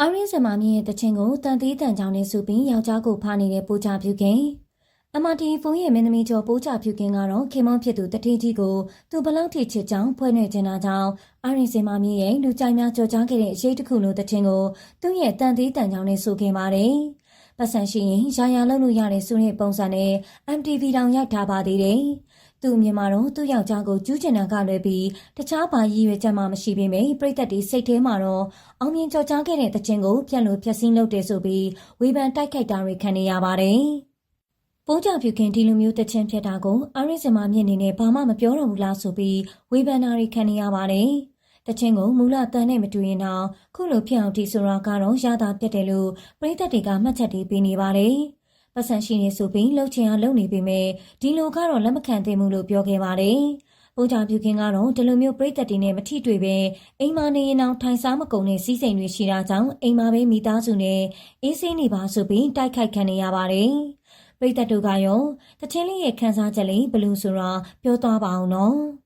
အာရင်းစင်မာမြင့်ရဲ့တခြင်းကိုတန်သေးတန်ကြောင်နဲ့ဆိုပြီးယောက်ျားကိုဖားနေတဲ့ပိုးချပြုခင်အမတီဖုန်းရဲ့မင်းသမီးကျော်ပိုးချပြုခင်ကတော့ခင်မုန်းဖြစ်သူတထေးကြီးကိုသူဘလောက်ထိချစ်ကြောင်းဖွဲ့နှဲ့ခြင်းတာကြောင့်အာရင်းစင်မာမြင့်ရဲ့လူကြိုက်များကြော်ကြားခဲ့တဲ့အရေးတစ်ခုလိုတခြင်းကိုသူ့ရဲ့တန်သေးတန်ကြောင်နဲ့ဆိုခဲ့ပါတယ်။ပတ်စံရှိရင်ရာရာလုပ်လို့ရတဲ့ဆိုတဲ့ပုံစံနဲ့ MTV တောင်ရိုက်ထားပါသေးတယ်။သူ့အမြင်မှာတော့သူ့ယောက်ျားကိုကျူးကျင်တာကလွယ်ပြီးတခြားဘာရည်ရွယ်ချက်မှမရှိပေမဲ့ပြည်သက်တွေစိတ်ထဲမှာတော့အောင်မြင်ကြော်ကြားခဲ့တဲ့တခြင်းကိုပြက်လို့ဖြက်စီးလုပ်တယ်ဆိုပြီးဝေဖန်တိုက်ခိုက်တာတွေခံနေရပါတယ်။ပိုးကြပြုခင်ဒီလိုမျိုးတခြင်းဖြစ်တာကိုအာရင်းစင်မာမြင့်အနေနဲ့ဘာမှမပြောတော့ဘူးလားဆိုပြီးဝေဖန်တာတွေခံနေရပါတယ်။တခြင်းကိုမူလတန်နဲ့မတူရင်တော့ခုလိုဖြစ်အောင်ဒီဆိုတာကတော့ရတာပြတ်တယ်လို့ပြည်သက်တွေကမှတ်ချက်တွေပေးနေပါတယ်။ပတ်စံရှိနေဆိုပြီးလှုပ်ချင်အောင်လုပ်နေပေမဲ့ဒီလိုကတော့လက်မခံသင့်ဘူးလို့ပြောခဲ့ပါတယ်။ပိုးကြပြုခင်ကတော့ဒီလိုမျိုးပြည်သက်တွေနဲ့မထိတွေ့ပဲအိမ်မနေရင်အောင်ထိုင်စားမကုန်တဲ့စီးစိမ်တွေရှိတာကြောင့်အိမ်မှာပဲမိသားစုနဲ့အေးဆေးနေပါဆိုပြီးတိုက်ခိုက်ခံနေရပါတယ်။ပြည်သက်တို့ကရောတချင်းလေးရဲ့ခန်းစားချက်လေးဘယ်လိုဆိုတာပြောသွားပါအောင်နော်။